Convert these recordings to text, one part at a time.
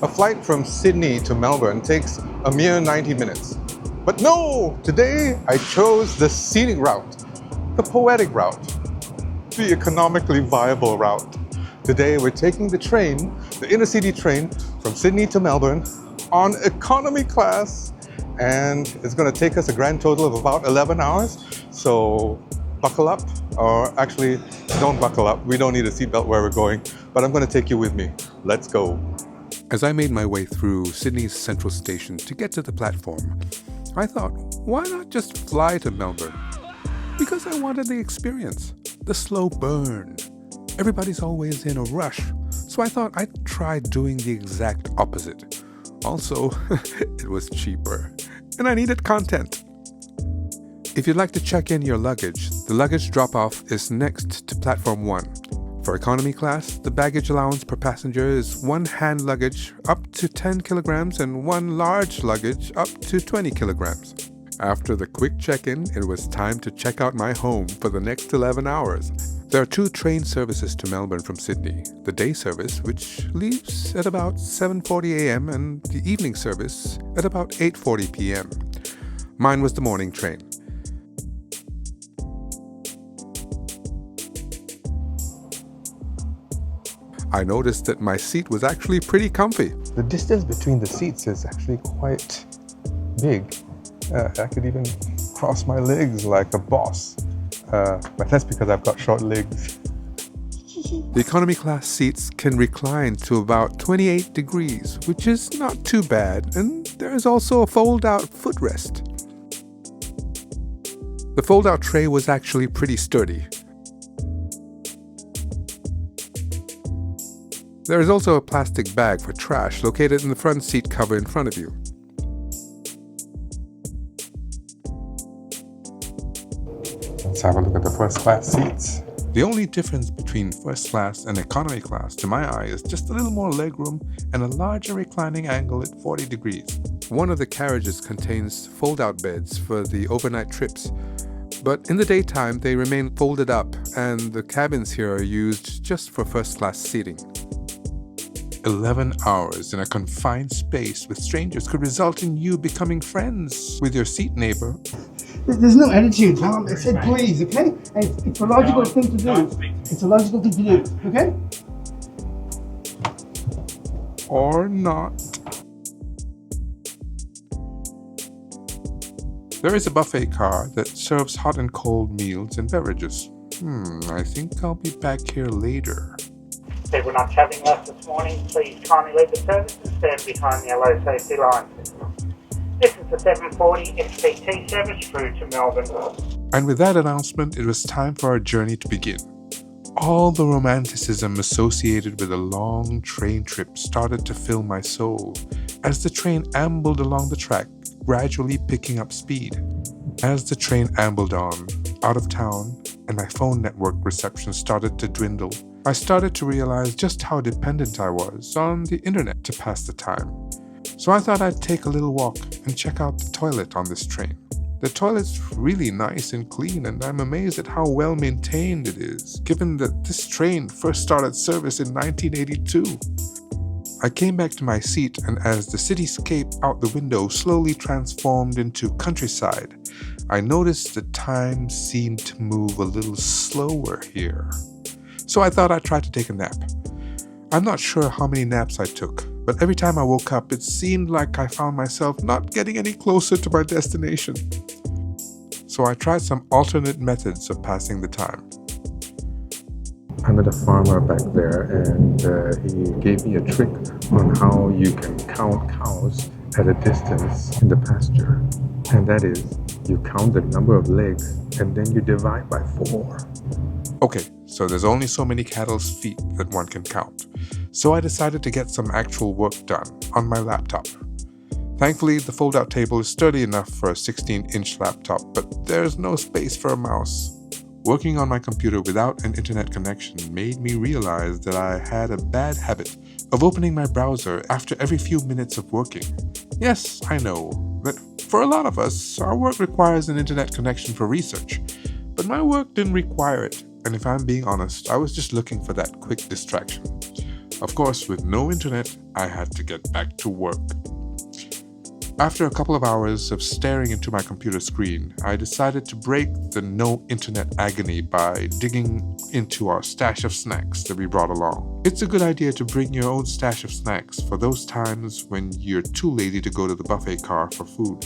A flight from Sydney to Melbourne takes a mere 90 minutes. But no! Today I chose the scenic route, the poetic route, the economically viable route. Today we're taking the train, the intercity train from Sydney to Melbourne on economy class, and it's going to take us a grand total of about 11 hours. So buckle up, or actually don't buckle up. We don't need a seatbelt where we're going, but I'm going to take you with me. Let's go. As I made my way through Sydney's Central Station to get to the platform, I thought, why not just fly to Melbourne? Because I wanted the experience, the slow burn. Everybody's always in a rush, so I thought I'd try doing the exact opposite. Also, it was cheaper, and I needed content. If you'd like to check in your luggage, the luggage drop-off is next to Platform 1. For economy class, the baggage allowance per passenger is 1 hand luggage up to 10 kilograms and 1 large luggage up to 20 kilograms. After the quick check-in, it was time to check out my home for the next 11 hours. There are 2 train services to Melbourne from Sydney. The day service, which leaves at about 7:40 a.m. and the evening service at about 8:40 p.m. Mine was the morning train. I noticed that my seat was actually pretty comfy. The distance between the seats is actually quite big. I could even cross my legs like a boss. But that's because I've got short legs. The economy class seats can recline to about 28 degrees, which is not too bad, and there is also a fold-out footrest. The fold-out tray was actually pretty sturdy. There is also a plastic bag for trash located in the front seat cover in front of you. Let's have a look at the first class seats. The only difference between first class and economy class to my eye is just a little more legroom and a larger reclining angle at 40 degrees. One of the carriages contains fold-out beds for the overnight trips, but in the daytime they remain folded up, and the cabins here are used just for first class seating. 11 hours in a confined space with strangers could result in you becoming friends with your seat neighbor. There's no attitude, Tom. I said please, okay? And it's a logical thing to do. It's a logical thing to do, okay? Or not. There is a buffet car that serves hot and cold meals and beverages. I think I'll be back here later. People not travelling with us this morning, please kindly leave the service and stand behind the yellow safety line. This is the 7:40 XPT service through to Melbourne. And with that announcement, it was time for our journey to begin. All the romanticism associated with a long train trip started to fill my soul as the train ambled along the track, gradually picking up speed. As the train ambled on, out of town, and my phone network reception started to dwindle, I started to realize just how dependent I was on the internet to pass the time. So I thought I'd take a little walk and check out the toilet on this train. The toilet's really nice and clean, and I'm amazed at how well maintained it is, given that this train first started service in 1982. I came back to my seat, and as the cityscape out the window slowly transformed into countryside, I noticed the time seemed to move a little slower here. So I thought I'd try to take a nap. I'm not sure how many naps I took, but every time I woke up, it seemed like I found myself not getting any closer to my destination. So I tried some alternate methods of passing the time. I met a farmer back there, and he gave me a trick on how you can count cows at a distance in the pasture. And that is, you count the number of legs and then you divide by 4. Okay, so there's only so many cattle's feet that one can count. So I decided to get some actual work done on my laptop. Thankfully, the fold-out table is sturdy enough for a 16-inch laptop, but there's no space for a mouse. Working on my computer without an internet connection made me realize that I had a bad habit of opening my browser after every few minutes of working. Yes, I know that for a lot of us, our work requires an internet connection for research, but my work didn't require it, and if I'm being honest, I was just looking for that quick distraction. Of course, with no internet, I had to get back to work. After a couple of hours of staring into my computer screen, I decided to break the no internet agony by digging into our stash of snacks that we brought along. It's a good idea to bring your own stash of snacks for those times when you're too lazy to go to the buffet car for food.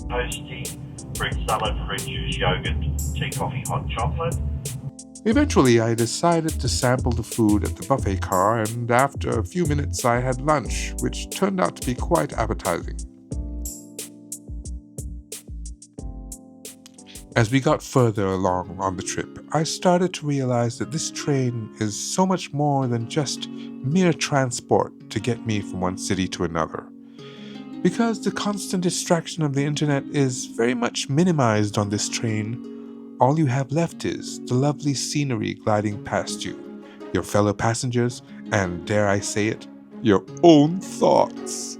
Toasty, fruit salad, fruit juice, yogurt, tea, coffee, hot chocolate. Eventually, I decided to sample the food at the buffet car, and after a few minutes, I had lunch, which turned out to be quite appetizing. As we got further along on the trip, I started to realize that this train is so much more than just mere transport to get me from one city to another. Because the constant distraction of the internet is very much minimized on this train, all you have left is the lovely scenery gliding past you, your fellow passengers, and dare I say it, your own thoughts.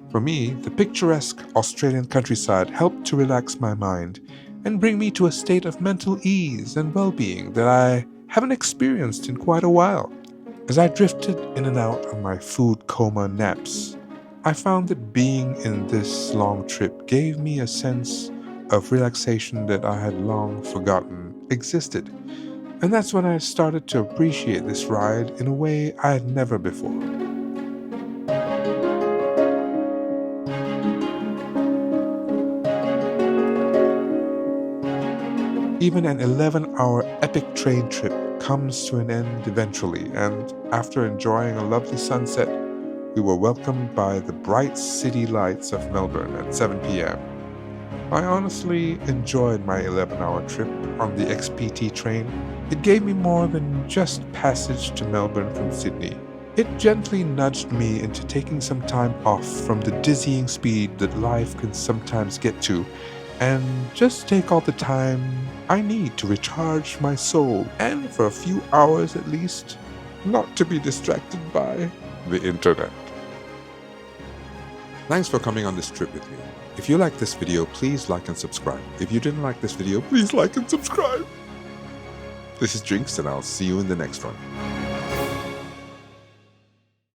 For me, the picturesque Australian countryside helped to relax my mind and bring me to a state of mental ease and well-being that I haven't experienced in quite a while. As I drifted in and out on my food coma naps, I found that being in this long trip gave me a sense of relaxation that I had long forgotten existed. And that's when I started to appreciate this ride in a way I had never before. Even an 11-hour epic train trip comes to an end eventually, and after enjoying a lovely sunset, we were welcomed by the bright city lights of Melbourne at 7 p.m. I honestly enjoyed my 11-hour trip on the XPT train. It gave me more than just passage to Melbourne from Sydney. It gently nudged me into taking some time off from the dizzying speed that life can sometimes get to, and just take all the time I need to recharge my soul, and for a few hours at least, not to be distracted by the internet. Thanks for coming on this trip with me. If you liked this video, please like and subscribe. If you didn't like this video, please like and subscribe. This is Jinx, and I'll see you in the next one.